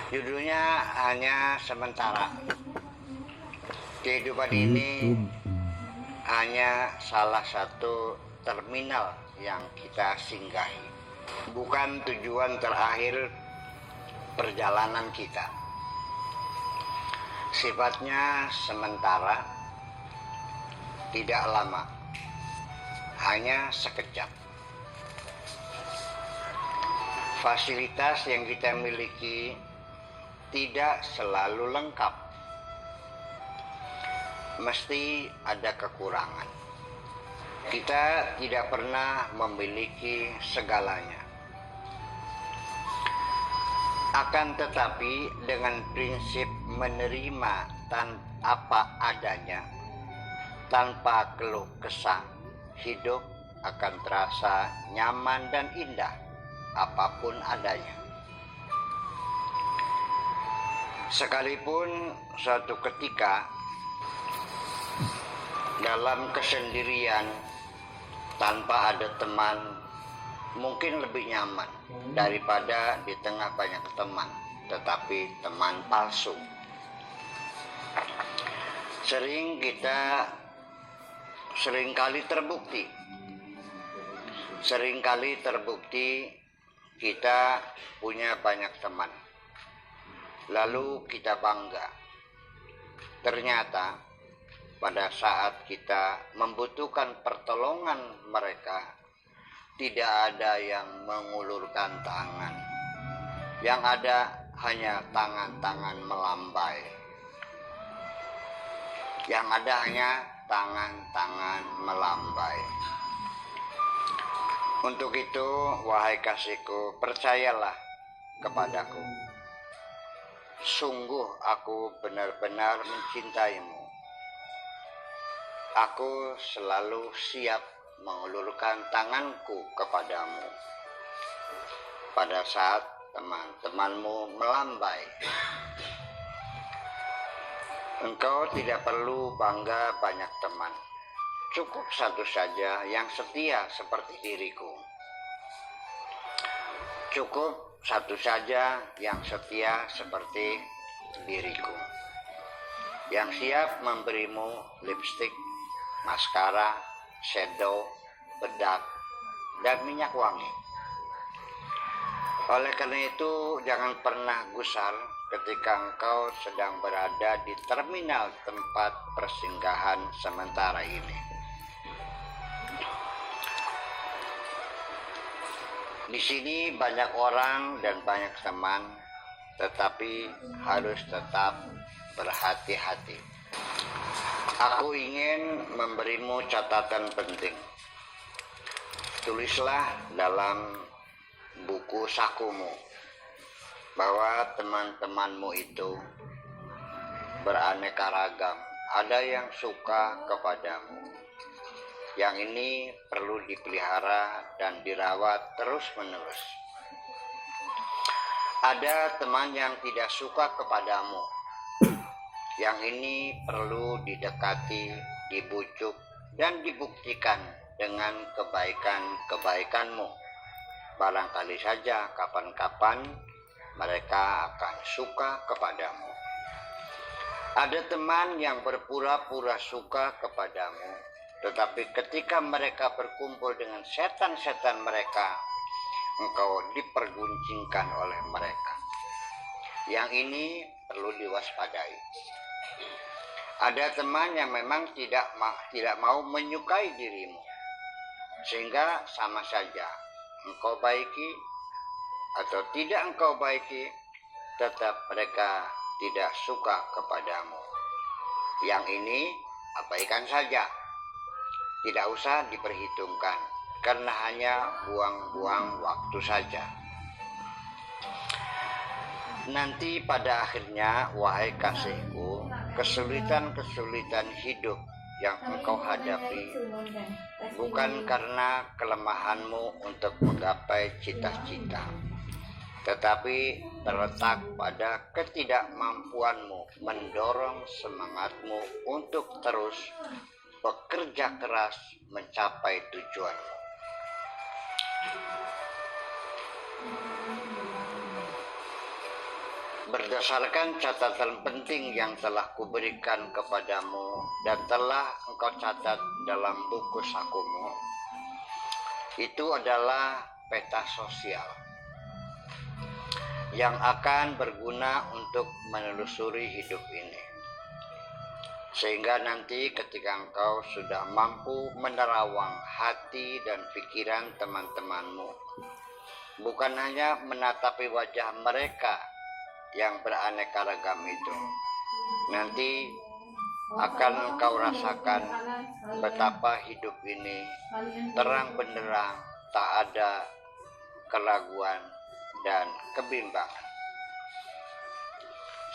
Judulnya hanya sementara. Kehidupan ini hanya salah satu terminal yang kita singgahi, bukan tujuan terakhir perjalanan kita. Sifatnya sementara, tidak lama, hanya sekejap. Fasilitas yang kita miliki tidak selalu lengkap. Mesti ada kekurangan. Kita tidak pernah memiliki segalanya. Akan tetapi dengan prinsip menerima apa adanya, tanpa keluh kesah, hidup akan terasa nyaman dan indah apapun adanya. Sekalipun suatu ketika dalam kesendirian tanpa ada teman mungkin lebih nyaman daripada di tengah banyak teman, tetapi teman palsu. Seringkali terbukti kita punya banyak teman. Lalu kita bangga. Ternyata pada saat kita membutuhkan pertolongan mereka, tidak ada yang mengulurkan tangan. Yang ada hanya tangan-tangan melambai. Yang ada hanya tangan-tangan melambai. Untuk itu, wahai kasihku, percayalah kepadaku. Sungguh aku benar-benar mencintaimu. Aku selalu siap mengulurkan tanganku kepadamu pada saat teman-temanmu melambai. Engkau tidak perlu bangga banyak teman. Cukup satu saja yang setia seperti diriku. Cukup satu saja yang setia seperti diriku. Yang siap memberimu lipstik, maskara, shadow, bedak, dan minyak wangi. Oleh karena itu, jangan pernah gusar ketika engkau sedang berada di terminal tempat persinggahan sementara ini. Di sini banyak orang dan banyak teman, tetapi harus tetap berhati-hati. Aku ingin memberimu catatan penting. Tulislah dalam buku sakumu bahwa teman-temanmu itu beraneka ragam. Ada yang suka kepadamu. Yang ini perlu dipelihara dan dirawat terus-menerus. Ada teman yang tidak suka kepadamu. Yang ini perlu didekati, dibujuk, dan dibuktikan dengan kebaikan-kebaikanmu. Barangkali saja kapan-kapan mereka akan suka kepadamu. Ada teman yang berpura-pura suka kepadamu, tetapi ketika mereka berkumpul dengan setan-setan mereka, engkau diperguncingkan oleh mereka. Yang ini perlu diwaspadai. Ada teman yang memang tidak mau menyukai dirimu, sehingga sama saja engkau baiki atau tidak engkau baiki, tetap mereka tidak suka kepadamu. Yang ini abaikan saja. Tidak usah diperhitungkan, karena hanya buang-buang waktu saja. Nanti pada akhirnya, wahai kasihku, kesulitan-kesulitan hidup yang engkau hadapi bukan karena kelemahanmu untuk menggapai cita-cita, tetapi terletak pada ketidakmampuanmu mendorong semangatmu untuk terus bekerja keras mencapai tujuanmu. Berdasarkan catatan penting yang telah kuberikan kepadamu dan telah engkau catat dalam buku sakumu, itu adalah peta sosial yang akan berguna untuk menelusuri hidup ini. Sehingga nanti ketika engkau sudah mampu menerawang hati dan pikiran teman-temanmu, bukan hanya menatapi wajah mereka yang beraneka ragam itu, nanti akan engkau rasakan betapa hidup ini terang benderang, tak ada keraguan dan kebimbangan.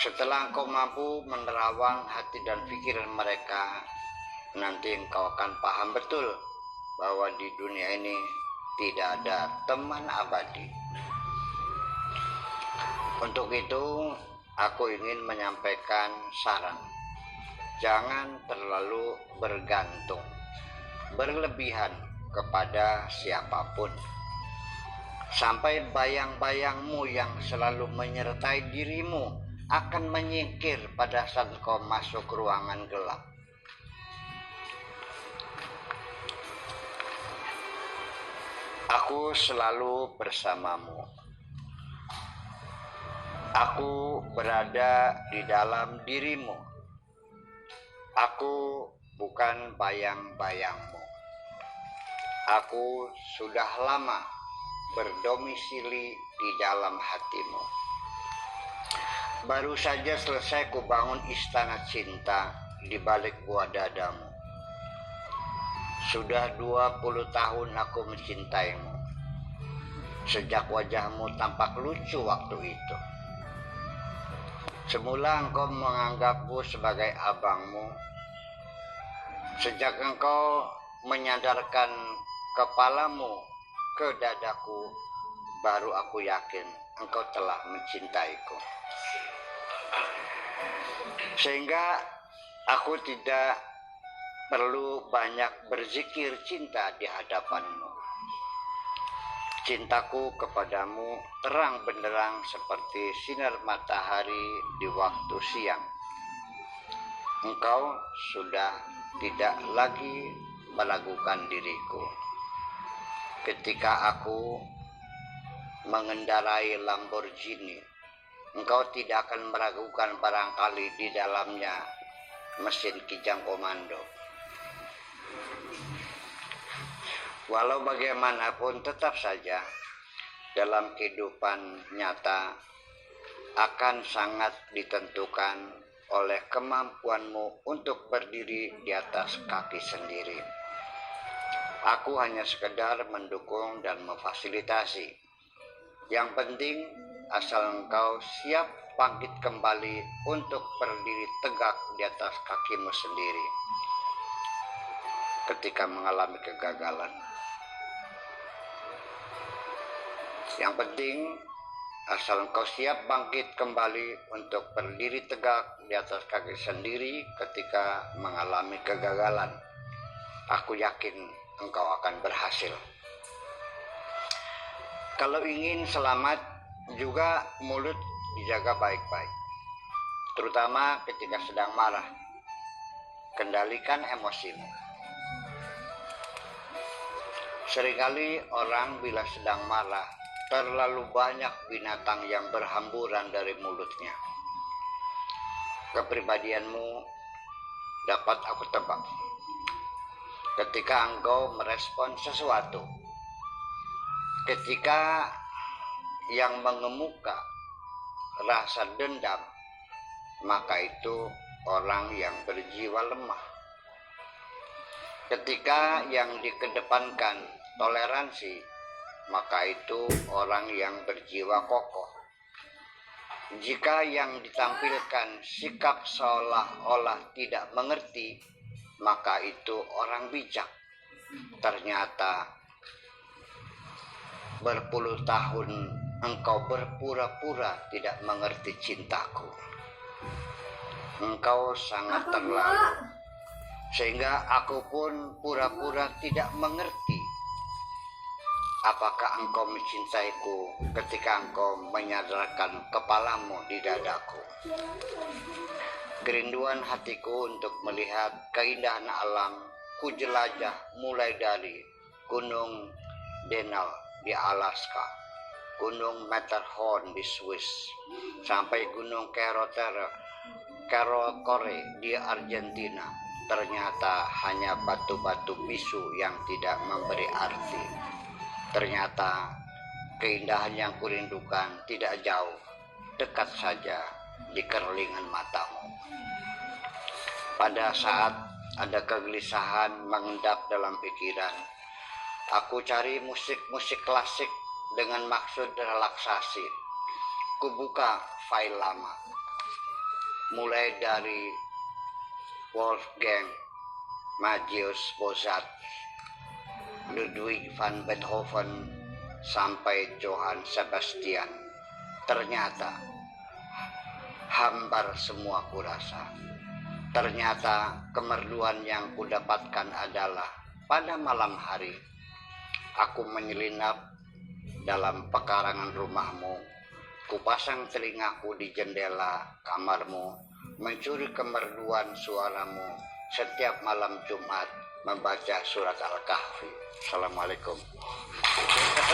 Setelah engkau mampu menerawang hati dan pikiran mereka, nanti engkau akan paham betul bahwa di dunia ini tidak ada teman abadi. Untuk itu, aku ingin menyampaikan saran. Jangan terlalu bergantung, berlebihan kepada siapapun. Sampai bayang-bayangmu yang selalu menyertai dirimu akan menyingkir pada saat kau masuk ruangan gelap. Aku selalu bersamamu. Aku berada di dalam dirimu. Aku bukan bayang-bayangmu. Aku sudah lama berdomisili di dalam hatimu. Baru saja selesai kubangun istana cinta di balik gua dadamu. Sudah 20 tahun aku mencintaimu. Sejak wajahmu tampak lucu waktu itu. Semula engkau menganggapku sebagai abangmu. Sejak engkau menyandarkan kepalamu ke dadaku, baru aku yakin engkau telah mencintaiku. Sehingga aku tidak perlu banyak berzikir cinta di hadapanmu. Cintaku kepadamu terang benderang seperti sinar matahari di waktu siang. Engkau sudah tidak lagi meragukan diriku. Ketika aku mengendarai Lamborghini, engkau tidak akan meragukan barangkali di dalamnya mesin kijang komando. Walau bagaimanapun tetap saja dalam kehidupan nyata akan sangat ditentukan oleh kemampuanmu untuk berdiri di atas kaki sendiri. Aku hanya sekedar mendukung dan memfasilitasi. Yang penting asal engkau siap bangkit kembali untuk berdiri tegak di atas kakimu sendiri ketika mengalami kegagalan. Yang penting asal engkau siap bangkit kembali untuk berdiri tegak di atas kaki sendiri ketika mengalami kegagalan. Aku yakin engkau akan berhasil. Kalau ingin selamat, juga mulut dijaga baik-baik, terutama ketika sedang marah. Kendalikan emosimu. Seringkali orang bila sedang marah, terlalu banyak binatang yang berhamburan dari mulutnya. Kepribadianmu dapat aku tebak. Ketika engkau merespon sesuatu, ketika yang mengemuka rasa dendam, maka itu orang yang berjiwa lemah. Ketika yang dikedepankan toleransi, maka itu orang yang berjiwa kokoh. Jika yang ditampilkan sikap seolah-olah tidak mengerti, maka itu orang bijak. Ternyata berpuluh tahun engkau berpura-pura tidak mengerti cintaku. Engkau sangat terlalu, sehingga aku pun pura-pura tidak mengerti. Apakah engkau mencintaiku ketika engkau menyadarkan kepalamu di dadaku? Kerinduan hatiku untuk melihat keindahan alam ku jelajah mulai dari Gunung Denal di Alaska, Gunung Matterhorn di Swiss, sampai Gunung Karakoram di Argentina. Ternyata hanya batu-batu bisu yang tidak memberi arti. Ternyata keindahan yang kurindukan tidak jauh, dekat saja di kerlingan matamu. Pada saat ada kegelisahan mengendap dalam pikiran, aku cari musik-musik klasik dengan maksud relaksasi. Kubuka file lama, mulai dari Wolfgang Amadeus Mozart, Ludwig van Beethoven, sampai Johann Sebastian. Ternyata hambar semua kurasa. Ternyata kemerluan yang kudapatkan adalah pada malam hari aku menyelinap dalam pekarangan rumahmu. Kupasang telingaku di jendela kamarmu, mencuri kemerduan suaramu setiap malam Jumat membaca surat Al-Kahfi. Assalamualaikum.